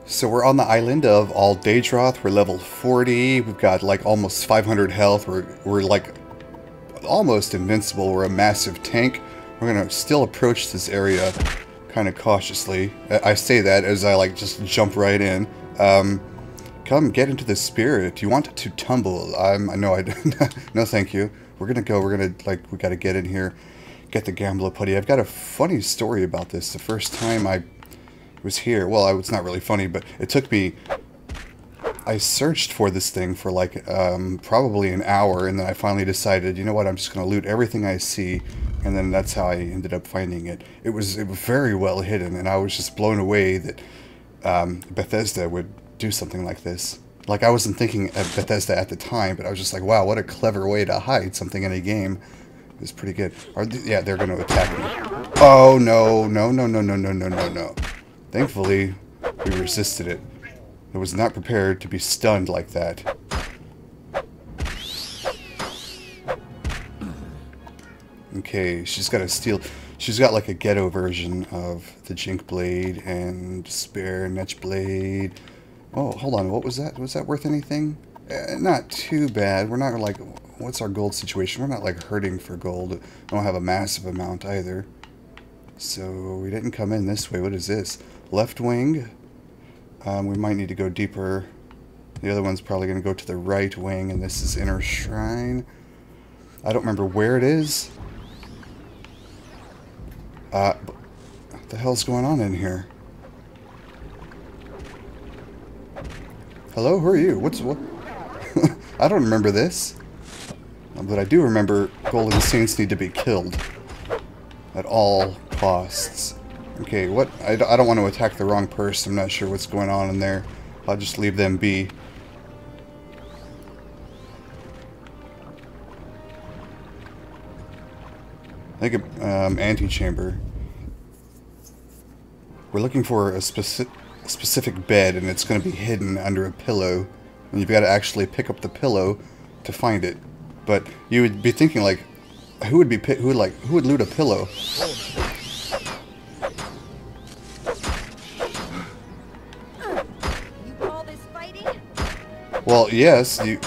So we're on the island of All Daedroth. We're level 40. We've got like almost 500 health. We're like almost invincible. We're a massive tank. We're gonna still approach this area kind of cautiously. I say that as I like just jump right in. Come get into the spirit. You want to tumble? No, I no, thank you. We're gonna go. We're gonna we gotta get in here, get the Gambler Putty. I've got a funny story about this. The first time I was here, well, it's not really funny, but it took me. I searched for this thing for like probably an hour, and then I finally decided, you know what? I'm just gonna loot everything I see, and then that's how I ended up finding it. It was very well hidden, and I was just blown away that Bethesda would do something like this. Like, I wasn't thinking of Bethesda at the time, but I was just like, wow, what a clever way to hide something in a game. It was pretty good. Yeah, they're going to attack me. Oh, no, no, no, no, no, no, no, no, no. Thankfully, we resisted it. I was not prepared to be stunned like that. Okay, she's got a steel... She's got like a ghetto version of the Jink Blade and Spare Netch Blade. Oh, hold on. What was that? Was that worth anything? Not too bad. We're not like... What's our gold situation? We're not like hurting for gold. I don't have a massive amount either. So we didn't come in this way. What is this? Left wing. We might need to go deeper. The other one's probably going to go to the right wing, and this is Inner Shrine. I don't remember where it is. What the hell's going on in here? Hello, who are you? What? I don't remember this. But I do remember Golden Saints need to be killed. At all costs. Okay, what? I don't want to attack the wrong person. I'm not sure what's going on in there. I'll just leave them be. I think antechamber. We're looking for a specific bed, and it's going to be hidden under a pillow. And you've got to actually pick up the pillow to find it. But you would be thinking, like, who would loot a pillow? You call this fighting? Well, yes, you...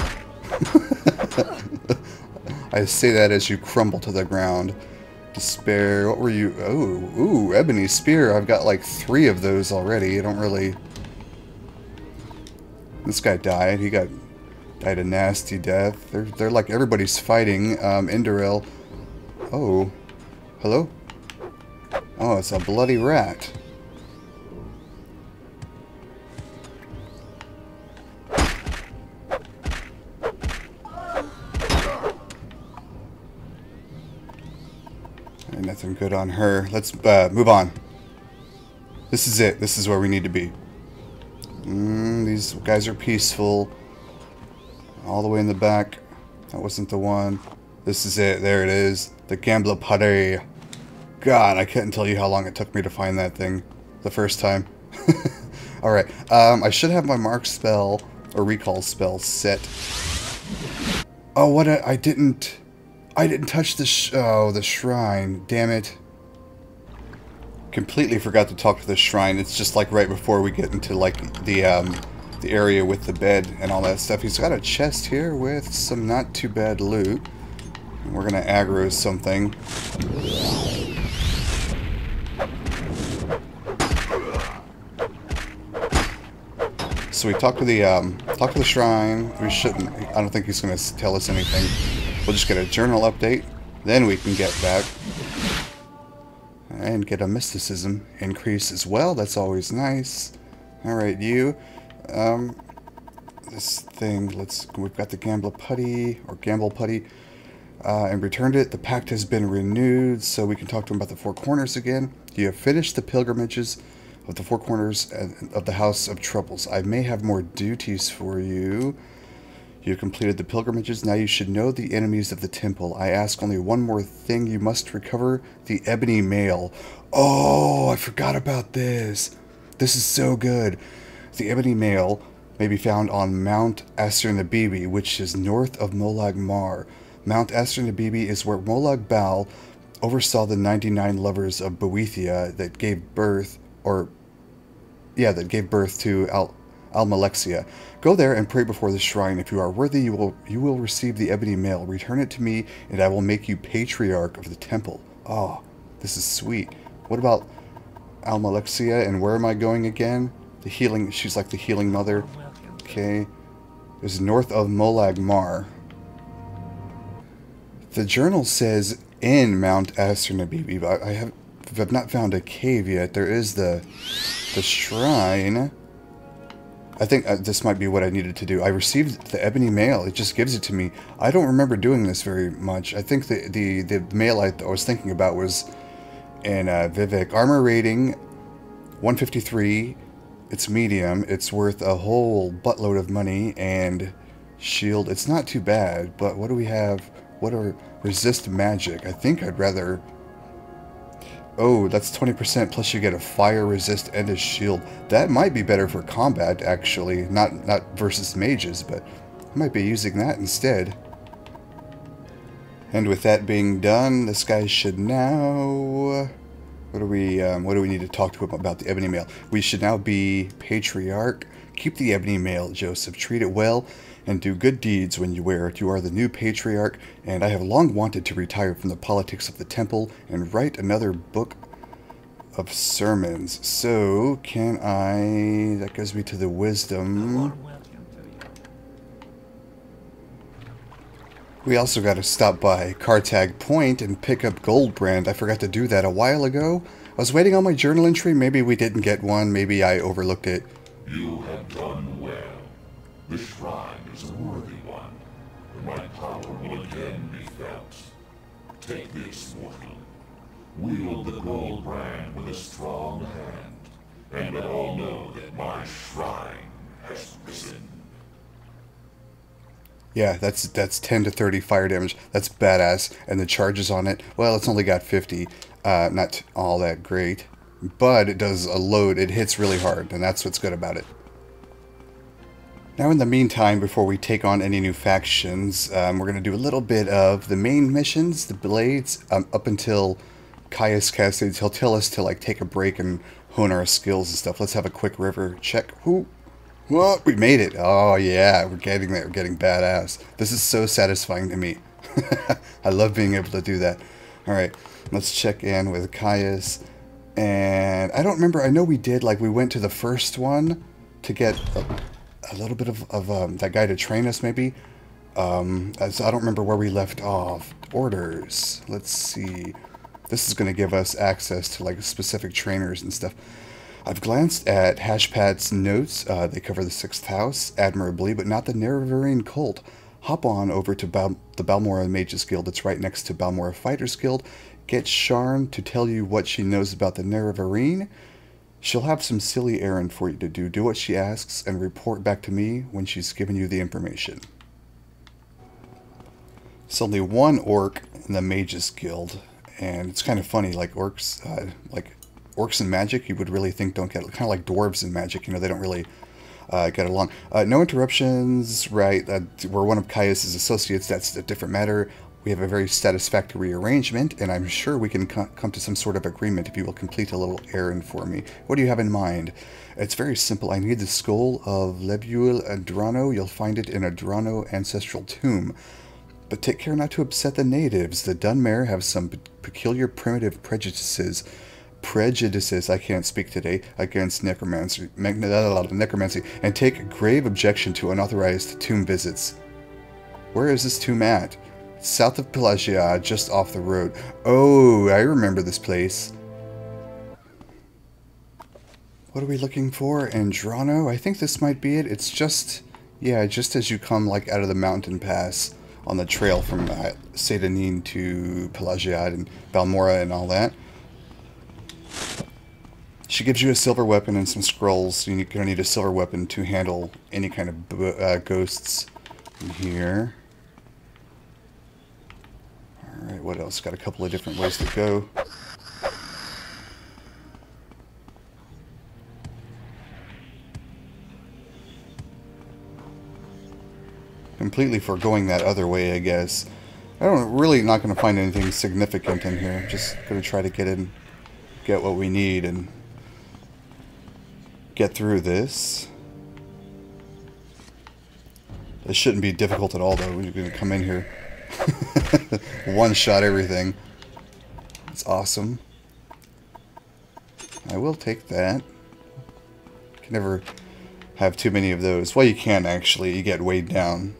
I say that as you crumble to the ground. Despair, what were you... Oh, ooh, Ebony Spear. I've got like 3 of those already. I don't really... This guy died. He died a nasty death. They're like everybody's fighting. Indoril. Oh. Hello? Oh, it's a bloody rat. And nothing good on her. Let's move on. This is it. This is where we need to be. These guys are peaceful. All the way in the back. That wasn't the one. This is it. There it is. The Gambler Putty. God, I couldn't tell you how long it took me to find that thing the first time. Alright. I should have my mark spell or recall spell set. Oh, what? I didn't touch the the shrine. Damn it. Completely forgot to talk to the shrine. It's just like right before we get into like the area with the bed and all that stuff. He's got a chest here with some not too bad loot. We're gonna aggro something. So we talk to the shrine. We shouldn't. I don't think he's gonna tell us anything. We'll just get a journal update. Then we can get back and get a mysticism increase as well. That's always nice. All right, you. This thing, we've got the Gambler Putty, or Gamble Putty, and returned it. The pact has been renewed, so we can talk to him about the 4 corners again. You have finished the pilgrimages of the 4 corners of the House of Troubles. I may have more duties for you. You have completed the pilgrimages. Now you should know the enemies of the temple. I ask only one more thing. You must recover the ebony mail. Oh, I forgot about this. This is so good. The ebony mail may be found on Mount Aster-Nabibi, which is north of Molag Mar. Mount Aster-Nabibi is where Molag Bal oversaw the 99 lovers of Boethia that gave birth, or yeah, that gave birth to Almalexia. Go there and pray before the shrine. If you are worthy, you will receive the ebony mail. Return it to me, and I will make you patriarch of the temple. Oh, this is sweet. What about Almalexia, and where am I going again? The healing, she's like the healing mother. Okay. This is north of Molag Mar. The journal says in Mount Asturnabibi, but I have not found a cave yet. There is the shrine. I think this might be what I needed to do. I received the ebony mail. It just gives it to me. I don't remember doing this very much. I think the mail I was thinking about was in Vivek. Armor rating 153. It's medium. It's worth a whole buttload of money. And shield. It's not too bad. But what do we have? What are resist magic? I think I'd rather... Oh, that's 20% plus you get a fire resist and a shield. That might be better for combat, actually. Not versus mages, but I might be using that instead. And with that being done, this guy should now... What do we need to talk to him about the ebony mail? We should now be patriarch. Keep the ebony mail, Joseph. Treat it well and do good deeds when you wear it. You are the new patriarch, and I have long wanted to retire from the politics of the temple and write another book of sermons. So, can I... That goes me to the wisdom. We also got to stop by Cartag Point and pick up Goldbrand. I forgot to do that a while ago. I was waiting on my journal entry. Maybe we didn't get one. Maybe I overlooked it. You have done well. The shrine is a worthy one, and my power will again be felt. Take this, mortal. Wield the gold brand with a strong hand, and let all know that my shrine has risen. Yeah, that's 10 to 30 fire damage. That's badass. And the charges on it, well, it's only got 50. Not all that great. But it does a load. It hits really hard, and that's what's good about it. Now, in the meantime, before we take on any new factions, we're going to do a little bit of the main missions, the Blades, up until Caius Cascades. He'll tell us to, like, take a break and hone our skills and stuff. Let's have a quick river check. Whoo! What? We made it! Oh, yeah, we're getting there. We're getting badass. This is so satisfying to me. I love being able to do that. Alright, let's check in with Caius. And I don't remember, I know we did, like, we went to the first one to get a little bit of that guy to train us, maybe. So I don't remember where we left off. Orders. Let's see. This is going to give us access to, like, specific trainers and stuff. I've glanced at Hashpad's notes. They cover the 6th house admirably, but not the Nerevarine cult. Hop on over to the Balmora Mages Guild. It's right next to Balmora Fighters Guild. Get Sharn to tell you what she knows about the Nerevarine. She'll have some silly errand for you to do. Do what she asks and report back to me when she's given you the information. There's only one orc in the Mages Guild, and it's kind of funny, like orcs and magic, you would really think don't get, kind of like dwarves and magic, you know, they don't really get along. No interruptions, right? We're one of Caius's associates, that's a different matter. We have a very satisfactory arrangement, and I'm sure we can come to some sort of agreement if you will complete a little errand for me. What do you have in mind? It's very simple. I need the skull of Lebuel Adrano. You'll find it in Adrano ancestral tomb. But take care not to upset the natives. The Dunmare have some peculiar primitive prejudices, I can't speak today, against necromancy, and take grave objection to unauthorized tomb visits. Where is this tomb at? South of Pelagia, just off the road. Oh, I remember this place. What are we looking for? Andrano? I think this might be it. It's just, yeah, just as you come, like, out of the mountain pass on the trail from Sedanine to Pelagia and Balmora and all that. She gives you a silver weapon and some scrolls. You're going to need a silver weapon to handle any kind of ghosts in here. Alright, what else? Got a couple of different ways to go. Completely foregoing that other way, I guess. Really not going to find anything significant in here. Just going to try to get what we need and get through this. This shouldn't be difficult at all, though. We're going to come in here. One-shot everything. It's awesome. I will take that. Can never have too many of those. Well, you can, actually. You get weighed down.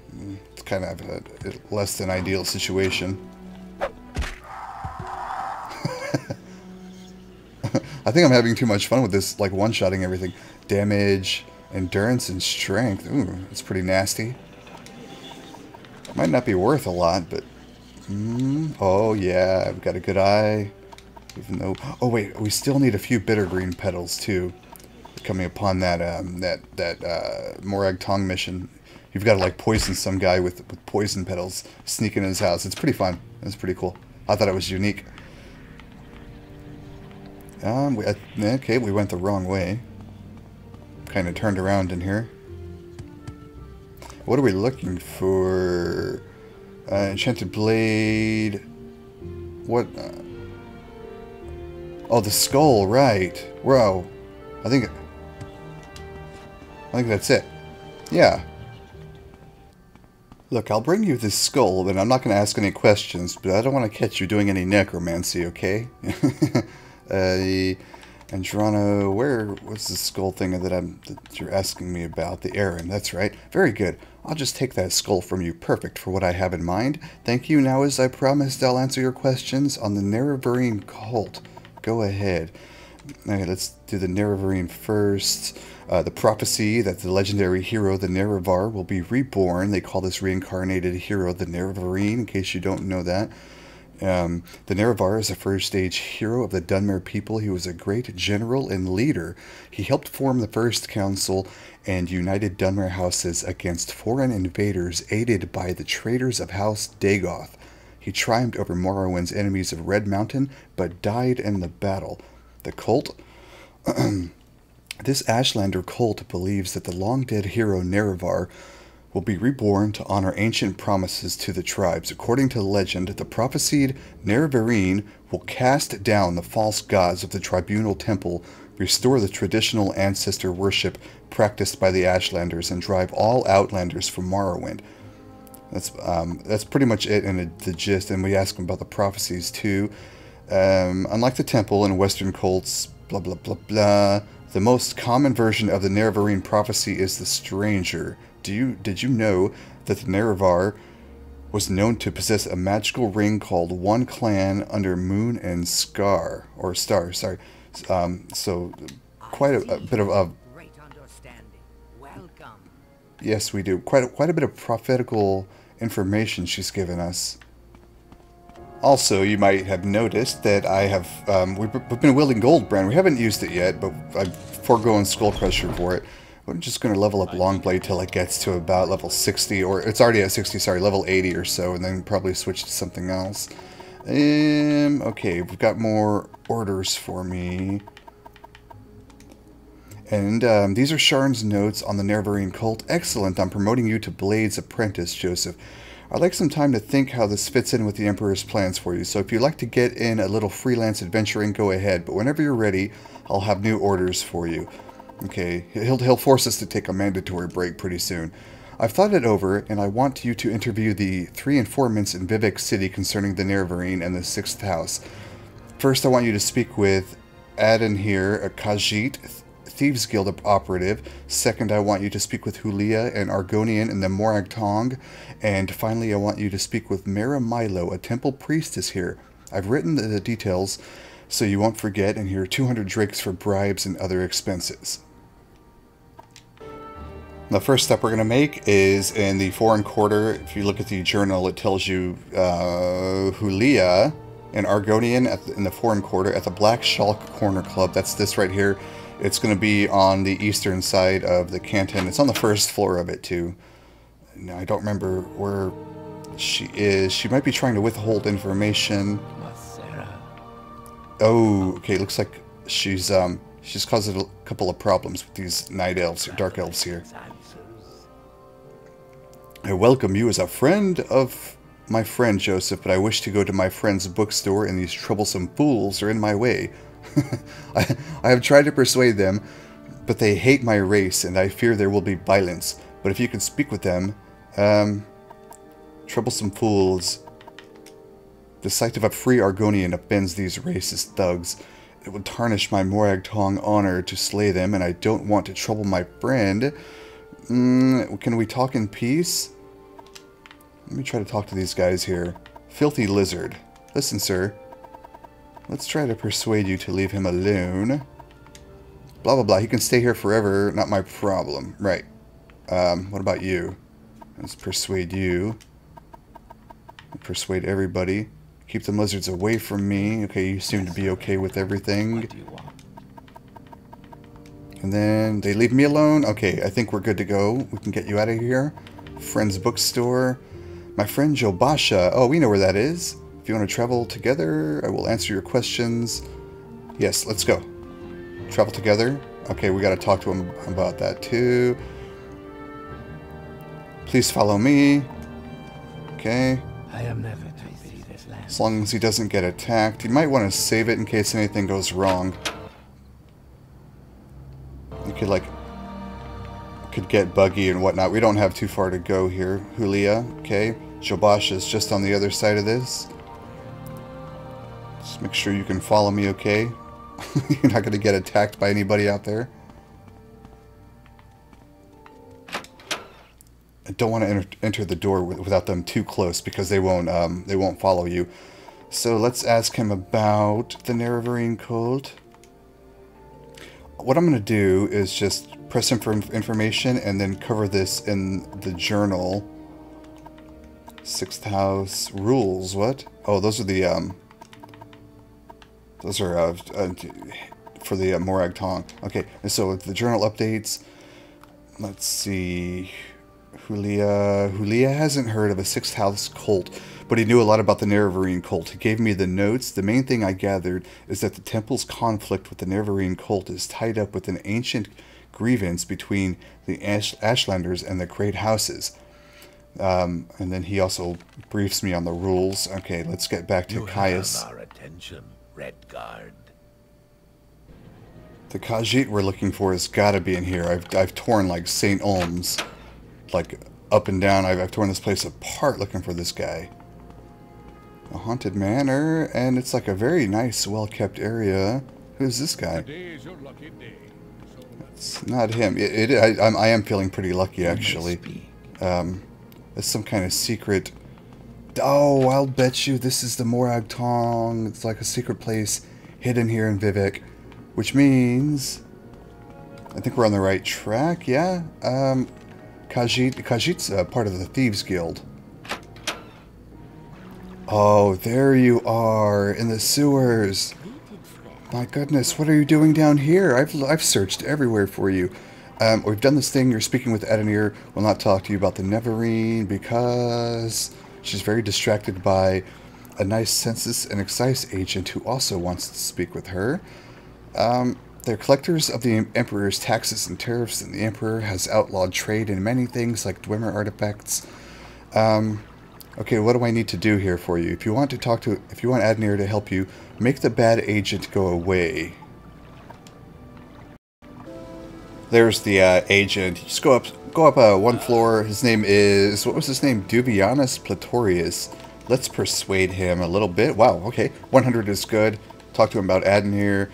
It's kind of a less than ideal situation. I think I'm having too much fun with this, like, one-shotting everything. Damage, endurance, and strength. Ooh, that's pretty nasty. Might not be worth a lot, but... oh, yeah, I've got a good eye. Even though... oh, wait, we still need a few bitter green petals, too. Coming upon that, Morag Tong mission. You've got to, like, poison some guy with poison petals. Sneak in his house. It's pretty fun. It's pretty cool. I thought it was unique. Okay, we went the wrong way. Kind of turned around in here. What are we looking for? Enchanted blade. What? Oh, the skull, right. Whoa. I think that's it. Yeah. Look, I'll bring you this skull, but I'm not going to ask any questions, but I don't want to catch you doing any necromancy, okay? Andrano, what's the skull thing that you're asking me about? The Aaron, that's right. Very good. I'll just take that skull from you. Perfect for what I have in mind. Thank you. Now, as I promised, I'll answer your questions on the Nerevarine cult. Go ahead. Okay, let's do the Nerevarine first. The prophecy that the legendary hero, the Nerevar, will be reborn. They call this reincarnated hero the Nerevarine, in case you don't know that. The Nerevar is a first-stage hero of the Dunmer people. He was a great general and leader. He helped form the First Council and united Dunmer houses against foreign invaders aided by the traitors of House Dagoth. He triumphed over Morrowind's enemies of Red Mountain, but died in the battle. The cult? This Ashlander cult believes that the long-dead hero Nerevar will be reborn to honor ancient promises to the tribes. According to legend, the prophesied Nerevarine will cast down the false gods of the Tribunal Temple, restore the traditional ancestor worship practiced by the Ashlanders, and drive all Outlanders from Morrowind. That's pretty much it in the gist, and we ask him about the prophecies too. Unlike the temple and Western cults, blah blah blah blah, the most common version of the Nerevarine prophecy is the Stranger. Did you know that the Nerevar was known to possess a magical ring called One Clan under Moon and Star? Sorry. So quite a bit of great understanding. Welcome. Yes, we do. Quite a bit of prophetical information she's given us. Also, you might have noticed that I have we've been wielding Goldbrand. We haven't used it yet, but I've foregone Skull Crusher for it. I'm just going to level up Longblade till it gets to about level 60, or it's already at 60, sorry, level 80 or so, and then probably switch to something else. Okay, we've got more orders for me. And these are Sharn's notes on the Nerevarine cult. Excellent, I'm promoting you to Blade's apprentice, Joseph. I'd like some time to think how this fits in with the Emperor's plans for you, so if you'd like to get in a little freelance adventuring, go ahead, but whenever you're ready, I'll have new orders for you. Okay, he'll force us to take a mandatory break pretty soon. I've thought it over, and I want you to interview the 3 informants in Vivek City concerning the Nerevarine and the 6th house. First, I want you to speak with Aden here, a Khajiit, Thieves Guild operative. Second, I want you to speak with Hulia, an Argonian in the Morag Tong. And finally, I want you to speak with Mara Milo, a temple priestess here. I've written the details so you won't forget, and here are 200 drakes for bribes and other expenses. The first step we're going to make is in the foreign quarter. If you look at the journal, it tells you Hulia, an Argonian in the foreign quarter at the Black Shulk Corner Club. That's this right here. It's going to be on the eastern side of the canton. It's on the first floor of it, too. Now, I don't remember where she is. She might be trying to withhold information. Oh, okay. Looks like she's caused a couple of problems with these night elves, or dark elves here. I welcome you as a friend of my friend Joseph, but I wish to go to my friend's bookstore, and these troublesome fools are in my way. I have tried to persuade them, but they hate my race, and I fear there will be violence. But if you can speak with them, troublesome fools. The sight of a free Argonian offends these racist thugs. It would tarnish my Morag Tong honor to slay them, and I don't want to trouble my friend. Can we talk in peace? Let me try to talk to these guys here. Filthy Lizard. Listen, sir. Let's try to persuade you to leave him alone. Blah, blah, blah. He can stay here forever. Not my problem. Right. What about you? Let's persuade you. Persuade everybody. Keep the lizards away from me. Okay, you seem to be okay with everything. What do you want? And then they leave me alone. Okay, I think we're good to go. We can get you out of here. Friend's bookstore. My friend Jobasha. Oh, we know where that is. If you want to travel together, I will answer your questions. Yes, let's go. Travel together. Okay, we got to talk to him about that too. Please follow me. Okay. I am never to see this land. As long as he doesn't get attacked. You might want to save it in case anything goes wrong. You could, like, could get buggy and whatnot. We don't have too far to go here. Julia, okay. Jobash is just on the other side of this. Just make sure you can follow me, okay? You're not going to get attacked by anybody out there. I don't want to enter the door without them too close because they won't follow you. So let's ask him about the Nerevarine cult. What I'm going to do is just press him for information and then cover this in the journal. 6th house rules. What? Oh, those are the for the Morag Tong. Okay, and so the journal updates. Let's see. Julia hasn't heard of a 6th house cult, but he knew a lot about the Nerevarine cult. He gave me the notes. The main thing I gathered is that the temple's conflict with the Nerevarine cult is tied up with an ancient grievance between the Ashlanders and the Great Houses. And then he also briefs me on the rules. Okay, let's get back to Caius. Our attention, Redguard. The Khajiit we're looking for has got to be in here. I've torn like St. Olms. Like up and down. I've torn this place apart looking for this guy. A haunted manor, and it's like a very nice, well-kept area. Who's this guy? It's not him. I am feeling pretty lucky, actually. It's some kind of secret. Oh, I'll bet you this is the Morag Tong. It's like a secret place hidden here in Vivek, which means I think we're on the right track. Yeah. Khajiit's part of the Thieves Guild. Oh, there you are, in the sewers. My goodness, what are you doing down here? I've searched everywhere for you. We've done this thing. You're speaking with Adenir. We'll not talk to you about the Nerevarine because she's very distracted by a nice census and excise agent who also wants to speak with her. They're collectors of the Emperor's taxes and tariffs, and the Emperor has outlawed trade in many things like Dwemer artifacts. Okay, what do I need to do here for you? If you want Adenir to help you, make the bad agent go away. There's the agent. Just go up one floor. His name is, what was his name? Duvianus Platorius. Let's persuade him a little bit. Wow, okay. 100 is good. Talk to him about Adenir.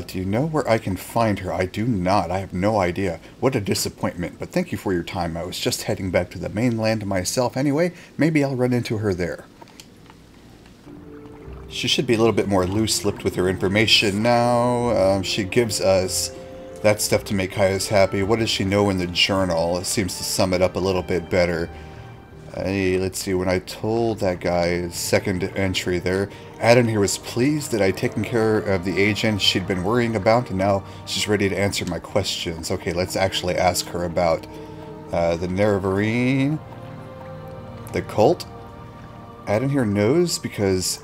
Do you know where I can find her? I do not. I have no idea. What a disappointment. But thank you for your time. I was just heading back to the mainland myself anyway. Maybe I'll run into her there. She should be a little bit more loose-lipped with her information now. She gives us that stuff to make Caius happy. What does she know in the journal? It seems to sum it up a little bit better. Hey, let's see. When I told that guy, second entry there, Adenir was pleased that I'd taken care of the agent she'd been worrying about, and now she's ready to answer my questions. Okay, let's actually ask her about the Nerevarine, the cult. Adenir knows because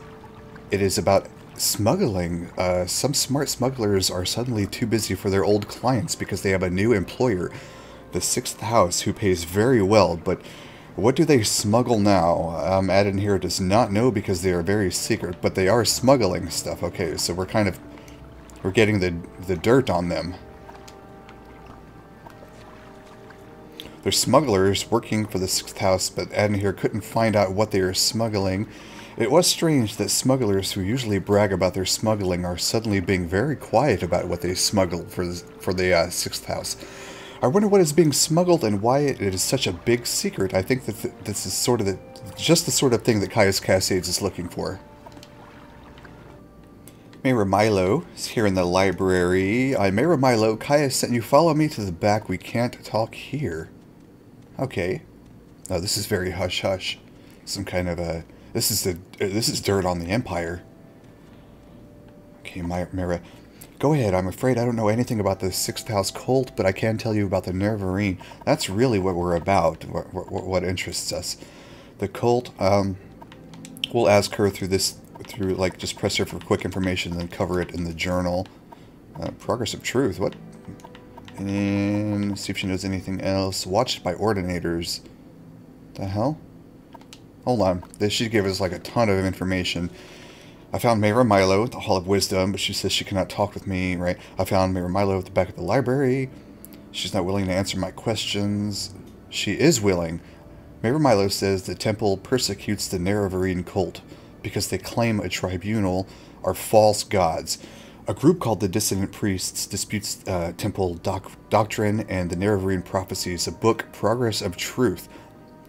it is about smuggling. Some smart smugglers are suddenly too busy for their old clients because they have a new employer, the 6th house, who pays very well, but what do they smuggle now? Adenir does not know because they are very secret, but they are smuggling stuff. Okay, so we're getting the dirt on them. They're smugglers working for the 6th House, but Adden here couldn't find out what they are smuggling. It was strange that smugglers who usually brag about their smuggling are suddenly being very quiet about what they smuggle for the 6th House. I wonder what is being smuggled and why it is such a big secret. I think that this is sort of just the sort of thing that Caius Cascades is looking for. Mayor Milo is here in the library. Mayor Milo, Caius sent you. Follow me to the back. We can't talk here. Okay. Oh, this is very hush-hush. Some kind of a... This is dirt on the Empire. Okay, Mira. Go ahead. I'm afraid I don't know anything about the 6th House cult, but I can tell you about the Neverine. That's really what we're about, what interests us. The cult, we'll ask her through, like, just press her for quick information and then cover it in the journal. Progress of Truth, what? And see if she knows anything else. Watched by Ordinators. The hell? Hold on. She gave us like a ton of information. I found Mayor Milo at the Hall of Wisdom, but she says she cannot talk with me, right? I found Mayor Milo at the back of the library. She's not willing to answer my questions. She is willing. Mayor Milo says the temple persecutes the Nerevarine cult because they claim a tribunal are false gods. A group called the Dissident Priests disputes temple doctrine and the Nerevarine prophecies. A book, Progress of Truth,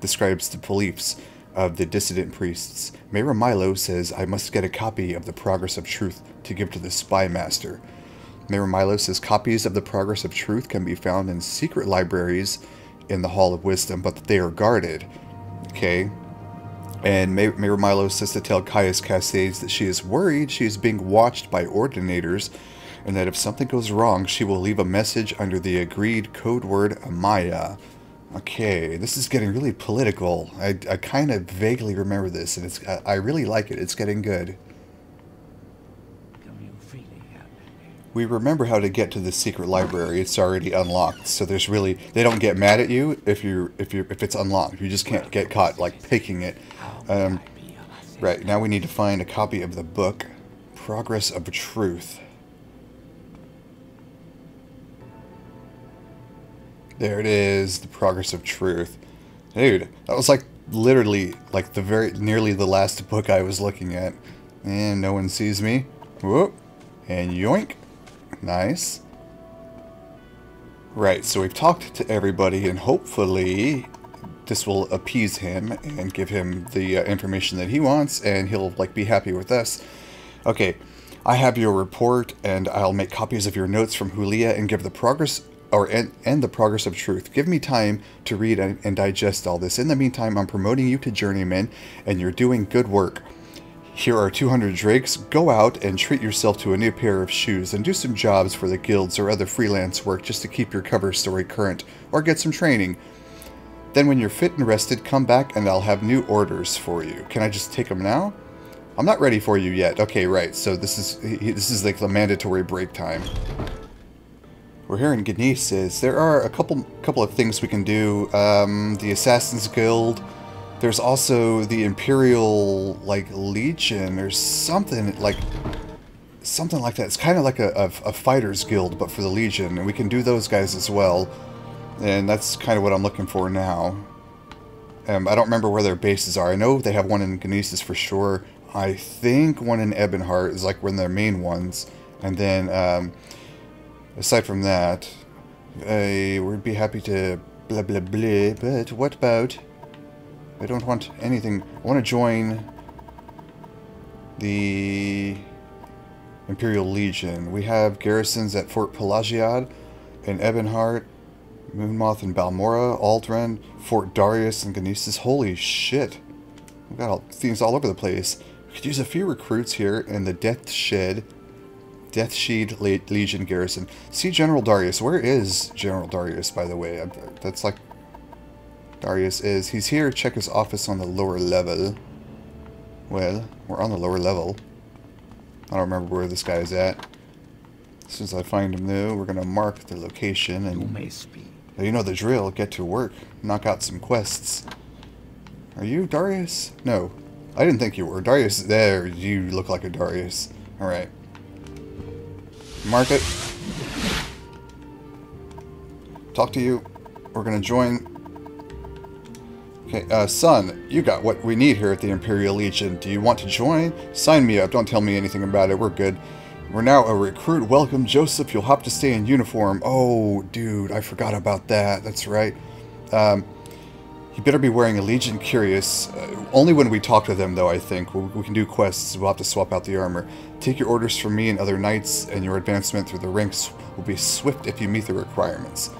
describes the beliefs of the dissident priests. Mayor Milo says I must get a copy of the Progress of Truth to give to the Spy Master. Mayor Milo says copies of the Progress of Truth can be found in secret libraries in the Hall of Wisdom, but they are guarded. Okay. And Mayor Milo says to tell Caius Cascades that she is worried she is being watched by Ordinators, and that if something goes wrong, she will leave a message under the agreed code word Amaya. Okay, this is getting really political. I kind of vaguely remember this, and I really like it. It's getting good. We remember how to get to the secret library. It's already unlocked, so there's really they don't get mad at you if it's unlocked. You just can't get caught like picking it. Right now we need to find a copy of the book, Progress of Truth. There it is, the Progress of Truth. Dude, that was like literally like nearly the last book I was looking at. And no one sees me. Whoop. And yoink. Nice. Right, so we've talked to everybody and hopefully this will appease him and give him the information that he wants and he'll like be happy with us. Okay, I have your report and I'll make copies of your notes from Hulia and give the progress and the Progress of Truth. Give me time to read and digest all this. In the meantime, I'm promoting you to Journeyman, and you're doing good work. Here are 200 drakes. Go out and treat yourself to a new pair of shoes, and do some jobs for the guilds or other freelance work just to keep your cover story current, or get some training. Then when you're fit and rested, come back and I'll have new orders for you. Can I just take them now? I'm not ready for you yet. Okay, right, so this is like the mandatory break time. We're here in Genesis. There are a couple of things we can do. The Assassin's Guild. There's also the Imperial like Legion or something like that. It's kind of like a fighters guild, but for the Legion, and we can do those guys as well. And that's kind of what I'm looking for now. I don't remember where their bases are. I know they have one in Genesis for sure. I think one in Ebonheart is like one of their main ones, and then. Aside from that, we'd be happy to blah blah blah, but what about... I don't want anything. I want to join the Imperial Legion. We have garrisons at Fort Pelagiad, in Ebonheart, Moonmoth and Balmora, Aldrin, Fort Darius and Genesis. Holy shit. We've got things all over the place. We could use a few recruits here in the Death Shed Legion garrison. See General Darius. Where is General Darius, by the way? That's like... Darius is... He's here. Check his office on the lower level. Well, we're on the lower level. I don't remember where this guy is at. As soon as I find him, though, we're going to mark the location and... You may speak. You know the drill. Get to work. Knock out some quests. Are you Darius? No. I didn't think you were. Darius, there. You look like a Darius. Alright. Mark it. Talk to you. We're going to join Okay, son, you got what we need here at the Imperial Legion. Do you want to join? Sign me up. Don't tell me anything about it. We're good. We're now a recruit. Welcome, Joseph. You'll have to stay in uniform. Oh, dude, I forgot about that. That's right. You better be wearing a Legion Curious. Only when we talk to them, though, I think. We can do quests. We'll have to swap out the armor. Take your orders from me and other knights, and your advancement through the ranks will be swift if you meet the requirements.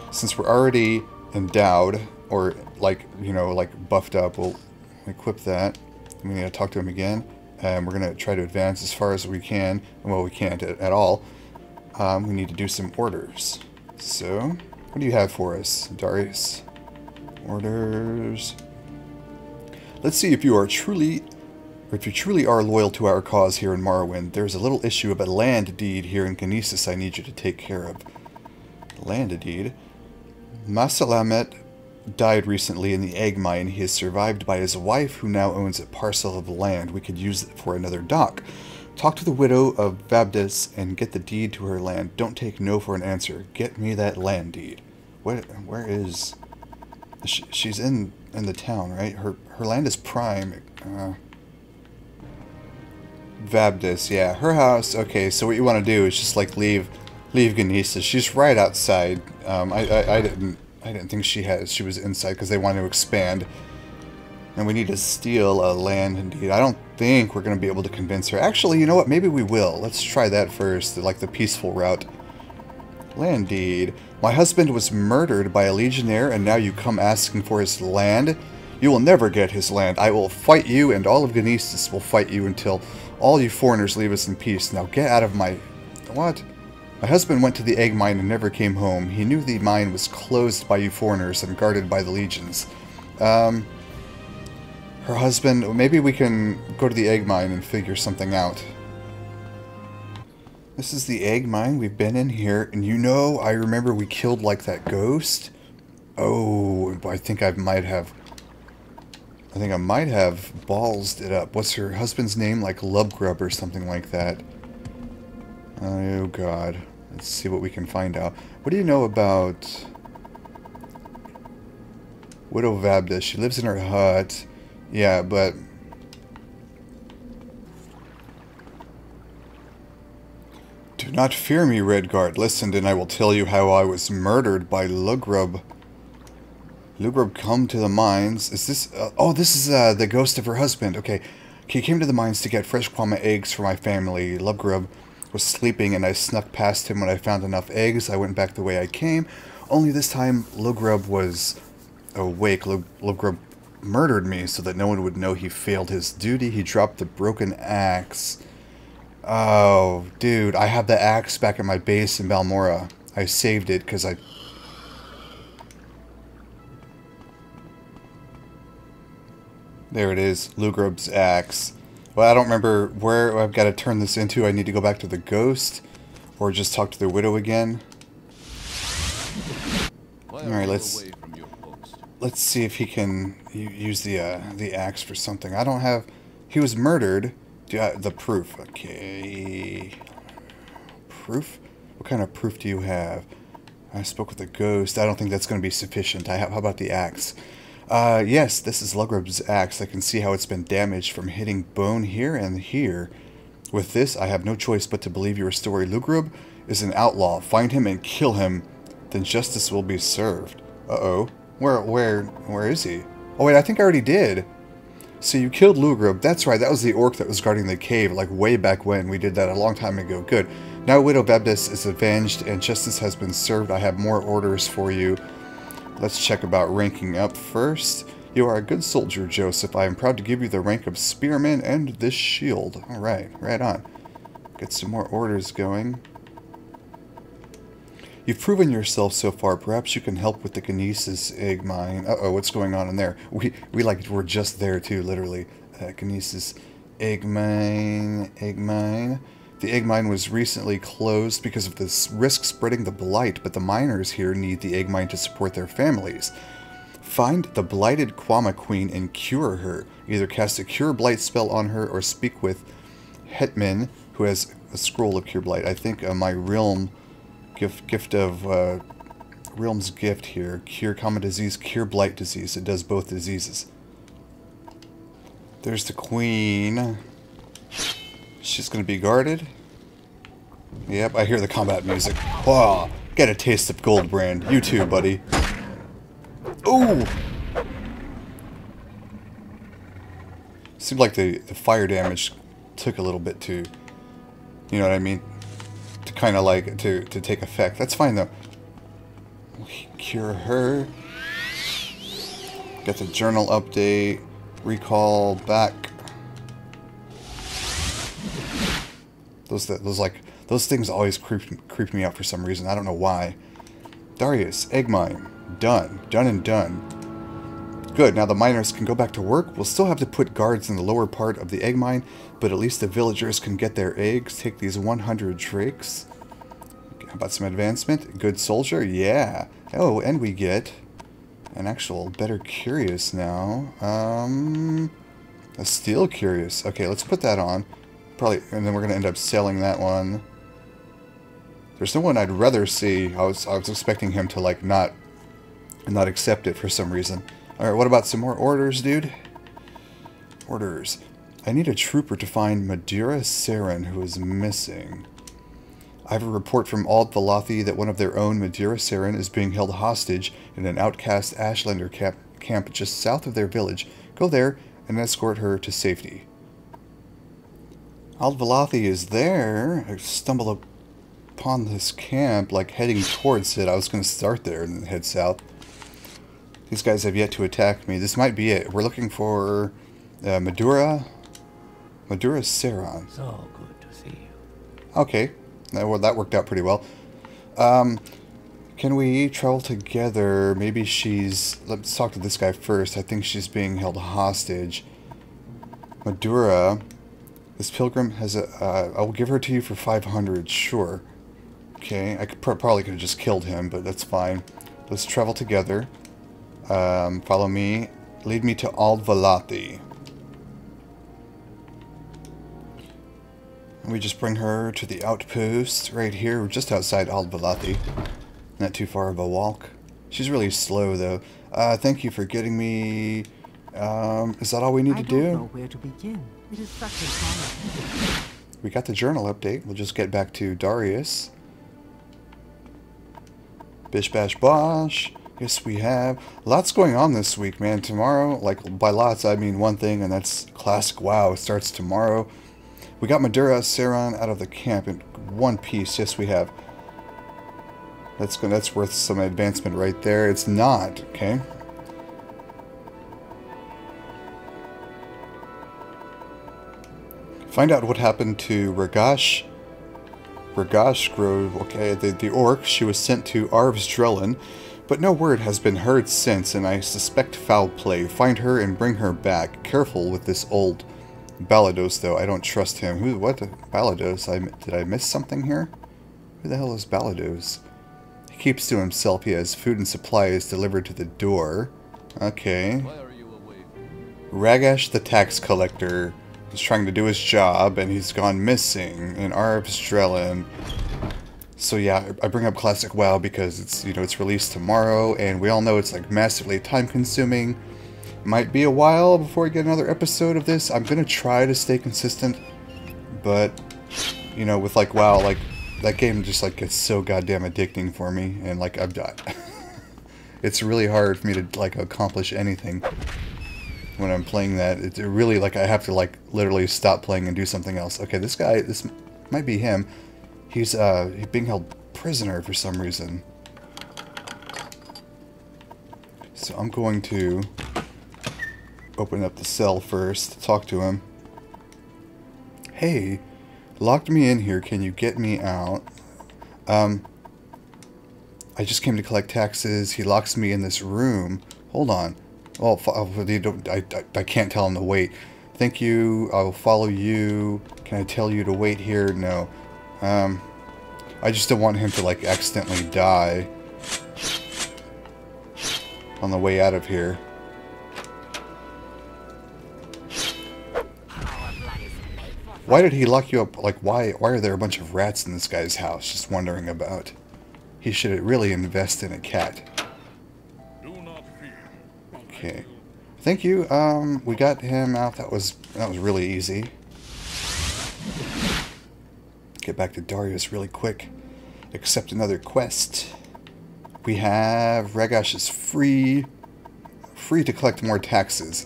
Since we're already endowed, or, like, you know, like, buffed up, we'll equip that. We need to talk to him again. And we're going to try to advance as far as we can. Well, we can't at all. We need to do some orders. So, what do you have for us, Darius? Orders. Let's see if you are truly, or if you truly are loyal to our cause here in Morrowind. There's a little issue of a land deed here in Kinesis I need you to take care of. Land deed. Masalamet died recently in the egg mine. He is survived by his wife, who now owns a parcel of land. We could use it for another dock. Talk to the widow of Vabdis and get the deed to her land. Don't take no for an answer. Get me that land deed. Where is... She's in the town, right? Her land is prime. Vabdis, yeah. Her house, okay, so what you want to do is just, like, leave Kinesis. She's right outside. I didn't think she was inside because they want to expand. And we need to steal a land indeed. I don't think we're going to be able to convince her. Actually, you know what? Maybe we will. Let's try that first, like the peaceful route. Land deed. My husband was murdered by a legionnaire, and now you come asking for his land? You will never get his land. I will fight you, and all of Kinesis will fight you until all you foreigners leave us in peace. Now get out of my... What? My husband went to the egg mine and never came home. He knew the mine was closed by you foreigners and guarded by the legions. Her husband... Maybe we can go to the egg mine and figure something out. This is the egg mine. We've been in here. And you know, I remember we killed, like, that ghost. Oh, I think I might have ballsed it up. What's her husband's name? Like Lubgrub or something like that. Oh, God. Let's see what we can find out. What do you know about Widow Vabdis? She lives in her hut. Yeah, but... Do not fear me, Redguard. Listen, and I will tell you how I was murdered by Lugrub. Lugrub come to the mines. Is this... oh, this is the ghost of her husband. Okay. He came to the mines to get fresh Kwama eggs for my family. Lugrub was sleeping, and I snuck past him when I found enough eggs. I went back the way I came. Only this time, Lugrub was awake. Lugrub murdered me so that no one would know he failed his duty. He dropped the broken axe. Oh, dude, I have the axe back at my base in Balmora. I saved it because I... There it is, Lugrub's axe. Well, I don't remember where I've got to turn this into. I need to go back to the ghost, or just talk to the widow again. Alright, let's see if he can use the axe for something. I don't have... He was murdered... the proof. Okay. Proof? What kind of proof do you have? I spoke with a ghost. I don't think that's going to be sufficient. How about the axe? Yes, this is Lugrub's axe. I can see how it's been damaged from hitting bone here and here. With this, I have no choice but to believe your story. Lugrub is an outlaw. Find him and kill him. Then justice will be served. Uh-oh. Where is he? Oh, wait, I think I already did. So you killed Lugrub. That's right, that was the orc that was guarding the cave, like way back when. We did that a long time ago. Good. Now Widow Vabdis is avenged and justice has been served. I have more orders for you. Let's check about ranking up first. You are a good soldier, Joseph. I am proud to give you the rank of spearman and this shield. Alright, right on. Get some more orders going. You've proven yourself so far. Perhaps you can help with the Kinesis egg mine. Uh-oh, what's going on in there? We're just there too, literally. Kinesis egg mine. The egg mine was recently closed because of this risk spreading the blight, but the miners here need the egg mine to support their families. Find the blighted Kwama Queen and cure her. Either cast a cure blight spell on her or speak with Hetman, who has a scroll of cure blight. I think my realm gift of Realm's Gift here. Cure common disease, cure blight disease. It does both diseases. There's the queen. She's going to be guarded. Yep, I hear the combat music. Wow, get a taste of Goldbrand. You too, buddy. Ooh! Seemed like the fire damage took a little bit to, you know what I mean? To kind of like, to take effect. That's fine though. Cure her. Get the journal update. Recall back. Those things always creep me out for some reason. I don't know why. Darius, egg mine. Done. Done and done. Good, now the miners can go back to work. We'll still have to put guards in the lower part of the egg mine, but at least the villagers can get their eggs. Take these 100 drakes. How about some advancement? Good soldier? Yeah. Oh, and we get an actual better curious now. A steel curious. Okay, let's put that on. Probably, and then we're going to end up selling that one. There's no one I'd rather see. I was expecting him to like not accept it for some reason. Alright, what about some more orders, dude? Orders. I need a trooper to find Madeira Saren, who is missing. I have a report from Ald Valathi that one of their own, Madeira Saren, is being held hostage in an outcast Ashlander camp just south of their village. Go there and escort her to safety. Ald Valathi is there. I stumbled upon this camp, like heading towards it. I was going to start there and then head south. These guys have yet to attack me. This might be it. We're looking for Madeira Saren. So good to see you. Okay. Well, that worked out pretty well. Can we travel together? Maybe she's... Let's talk to this guy first. I think she's being held hostage. Madeira. This pilgrim has a... I will give her to you for 500. Sure. Okay. I probably could have just killed him, but that's fine. Let's travel together. Follow me. Lead me to Ald Valathi. We just bring her to the outpost right here. We're just outside Ald Valathi. Not too far of a walk. She's really slow though. Thank you for getting me. Is that all we need to do? I don't know where to begin. It is such an honor. We got the journal update. We'll just get back to Darius. Bish bash bosh. Yes, we have. Lots going on this week, man. Tomorrow, like by lots, I mean one thing, and that's Classic WoW. It starts tomorrow. We got Madeira Saren out of the camp in one piece. Yes, we have. That's worth some advancement right there. It's not, okay? Find out what happened to Ragash Grove. Okay, the orc. She was sent to Arvsdrellen. But no word has been heard since, and I suspect foul play. Find her and bring her back. Careful with this old Balados, though. I don't trust him. Who? What? Balados? Did I miss something here? Who the hell is Balados? He keeps to himself. He has food and supplies delivered to the door. Okay. Ragash the tax collector is trying to do his job, and he's gone missing in Arvsdrellen. So yeah, I bring up Classic WoW because it's, you know, it's released tomorrow, and we all know it's like massively time-consuming. Might be a while before we get another episode of this. I'm gonna try to stay consistent, but you know, with like WoW, like that game just like gets so goddamn addicting for me, and like I've died. It's really hard for me to like accomplish anything when I'm playing that. It really, like, I have to like literally stop playing and do something else. Okay, this guy, this might be him. He's being held prisoner for some reason. So I'm going to open up the cell first, talk to him. Hey, locked me in here. Can you get me out? I just came to collect taxes. He locks me in this room. Hold on. Oh, I can't tell him to wait. Thank you. I will follow you. Can I tell you to wait here? No. I just don't want him to, like, accidentally die on the way out of here. Why did he lock you up? Like, why are there a bunch of rats in this guy's house? Just wondering about. he should really invest in a cat. Okay. Thank you. We got him out. That was really easy. Get back to Darius really quick. Accept another quest. We have Ragash is free to collect more taxes.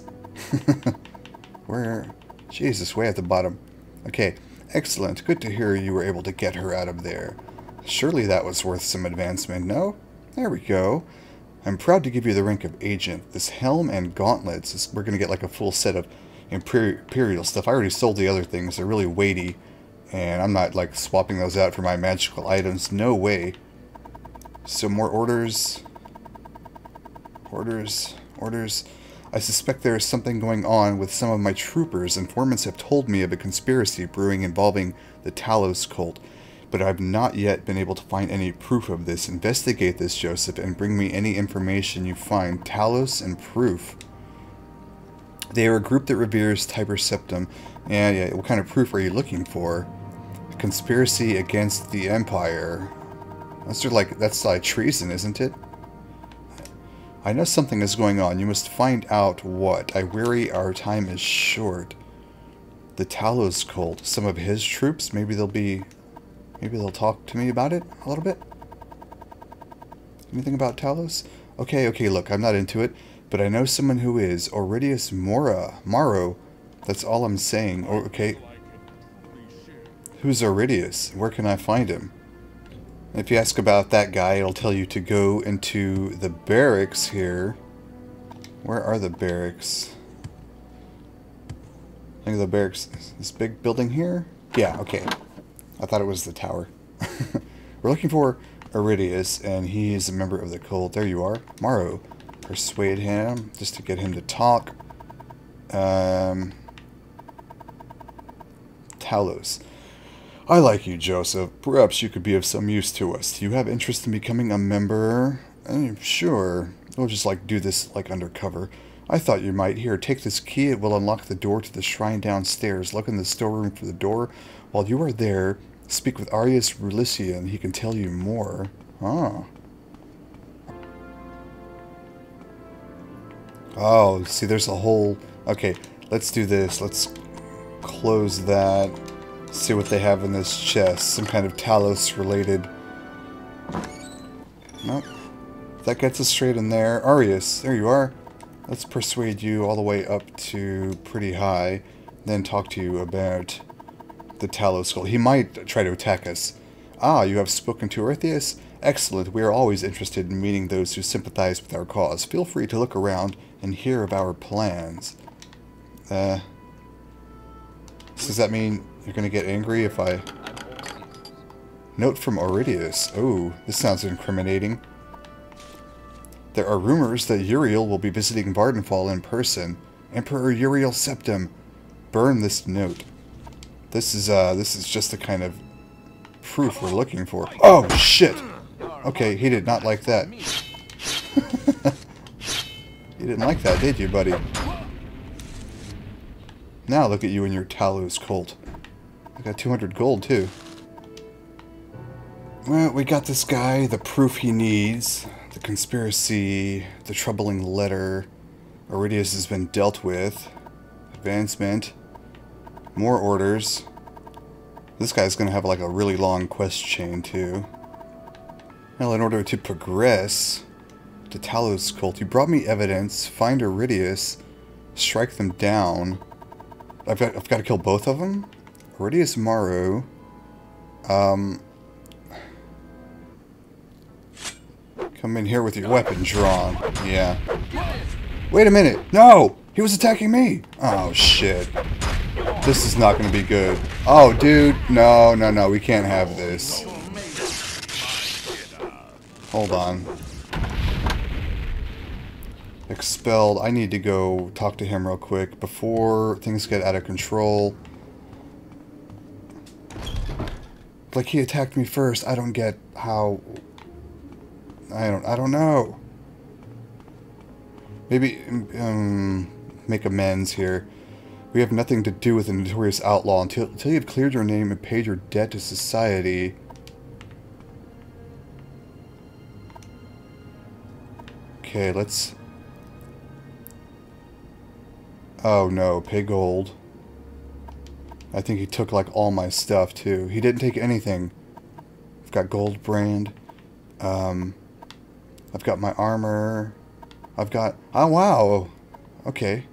Where? Jesus, way at the bottom. Okay, excellent. Good to hear you were able to get her out of there. Surely that was worth some advancement, no? There we go. I'm proud to give you the rank of agent. This helm and gauntlets, we're going to get like a full set of Imperial stuff. I already sold the other things. They're really weighty. And I'm not like swapping those out for my magical items. No way. So more orders. Orders. I suspect there is something going on with some of my troopers. Informants have told me of a conspiracy brewing involving the Talos cult. But I've not yet been able to find any proof of this. Investigate this, Joseph, and bring me any information you find. Talos and proof. They are a group that reveres Tiber Septim. And yeah, what kind of proof are you looking for? A conspiracy against the Empire. That's like treason, isn't it? I know something is going on. You must find out what. I worry our time is short. The Talos cult. Some of his troops. Maybe they'll talk to me about it a little bit. Anything about Talos? Okay, look, I'm not into it. But I know someone who is. Auridius Morrow. That's all I'm saying. Oh, okay. Who's Auridius? Where can I find him? If you ask about that guy, it'll tell you to go into the barracks here. Where are the barracks? I think the barracks... This big building here? Yeah, okay. I thought it was the tower. We're looking for Auridius, and he is a member of the cult. There you are. Morrow. Persuade him, just to get him to talk. Talos. I like you, Joseph. Perhaps you could be of some use to us. Do you have interest in becoming a member? Sure. We'll just do this undercover. I thought you might. Here, take this key. It will unlock the door to the shrine downstairs. Look in the storeroom for the door. While you are there, speak with Arius Rulicia and he can tell you more. Ah. Oh, see, there's a whole... Okay, let's do this. Let's close that. See what they have in this chest. Some kind of Talos-related... Nope. That gets us straight in there. Arius, there you are. Let's persuade you all the way up to pretty high. Then talk to you about the Talos cult. He might try to attack us. Ah, you have spoken to Orpheus? Excellent. We are always interested in meeting those who sympathize with our cause. Feel free to look around and hear of our plans. Does that mean you're going to get angry if I... Note from Auridius. Oh, this sounds incriminating. There are rumors that Uriel will be visiting Vardenfall in person. Emperor Uriel Septim. Burn this note. This is just the kind of proof we're looking for. Oh, shit! Okay, he did not like that. You didn't like that, did you, buddy? Now look at you and your Talos cult. I got 200 gold, too. Well, we got this guy, the proof he needs, the conspiracy, the troubling letter. Auridius has been dealt with. Advancement. More orders. This guy's going to have like a really long quest chain, too. Well, in order to progress to Talos cult, you brought me evidence. Find Auridius. Strike them down. I've got to kill both of them? Auridius Morrow. Come in here with your weapon drawn. Yeah. Wait a minute. No! He was attacking me! Oh, shit. This is not going to be good. Oh, dude. No, no, no. We can't have this. Hold on. Expelled. I need to go talk to him real quick before things get out of control. Like, he attacked me first. I don't get how... I don't know. Maybe make amends here. We have nothing to do with the notorious outlaw until you've cleared your name and paid your debt to society. Okay, let's... Oh no, pay gold. I think he took like all my stuff too. He didn't take anything. I've got gold brand. I've got my armor. I've got... Oh wow! Okay.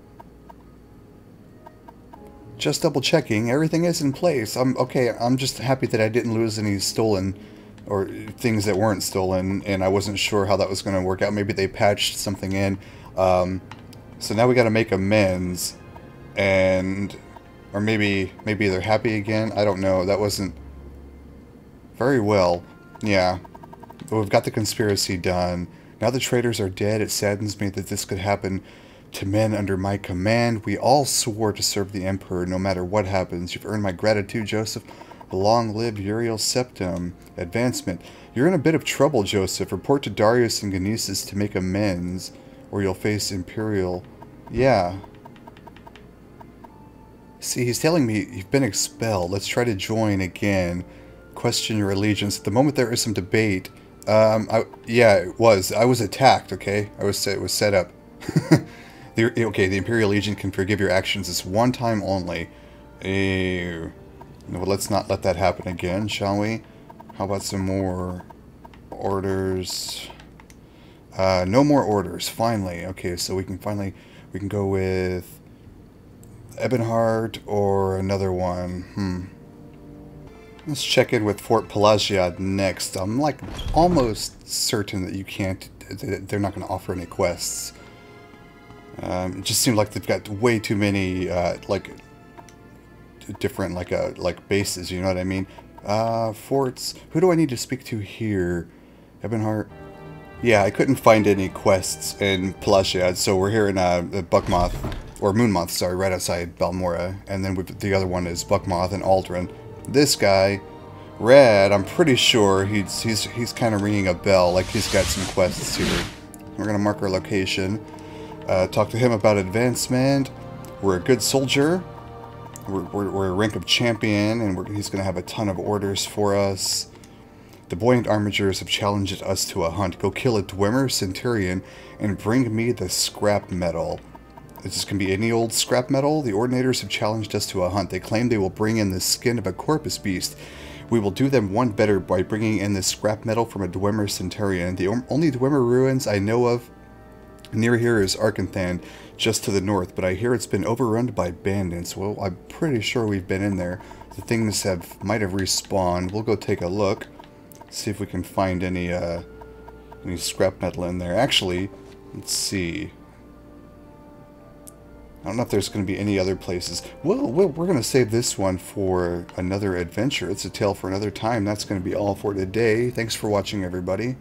Just double checking. Everything is in place. Okay. I'm just happy that I didn't lose any stolen... or things that weren't stolen, and I wasn't sure how that was going to work out. Maybe they patched something in. So now we got to make amends, and... Or maybe they're happy again. I don't know. That wasn't... Very well. Yeah. But we've got the conspiracy done. Now the traitors are dead. It saddens me that this could happen to men under my command. We all swore to serve the Emperor no matter what happens. You've earned my gratitude, Joseph. Long live Uriel Septim. Advancement. You're in a bit of trouble, Joseph. Report to Darius and Ganesis to make amends, or you'll face Imperial... Yeah. See, he's telling me you've been expelled. Let's try to join again. Question your allegiance. At the moment there is some debate. Yeah, it was. I was attacked, okay? It was set up. Okay, the Imperial Legion can forgive your actions this one time only. Well, let's not let that happen again, shall we? How about some more orders? No more orders, finally. Okay, so we can go with Ebonheart or another one. Let's check in with Fort Pelagiad next. I'm like almost certain that you can't, they're not going to offer any quests. It just seems like they've got way too many like different like bases, you know what I mean? Forts. Who do I need to speak to here? Ebonheart. Yeah, I couldn't find any quests in Pelagiad, so we're here in Buckmoth, or Moonmoth, sorry, right outside Balmora, and then the other one is Buckmoth and Aldrin. This guy, Red, I'm pretty sure he's kind of ringing a bell, like he's got some quests here. We're gonna mark our location, talk to him about advancement. We're a good soldier. We're a rank of champion, and he's gonna have a ton of orders for us. The buoyant armigers have challenged us to a hunt. Go kill a Dwemer Centurion and bring me the scrap metal. This can be any old scrap metal. The Ordinators have challenged us to a hunt. They claim they will bring in the skin of a corpus beast. We will do them one better by bringing in the scrap metal from a Dwemer Centurion. The only Dwemer ruins I know of near here is Arkanthan, just to the north, but I hear it's been overrun by bandits. Well, I'm pretty sure we've been in there. The things might have respawned. We'll go take a look, see if we can find any scrap metal in there. Actually, let's see. I don't know if there's going to be any other places. Well, we're going to save this one for another adventure. It's a tale for another time. That's going to be all for today. Thanks for watching, everybody.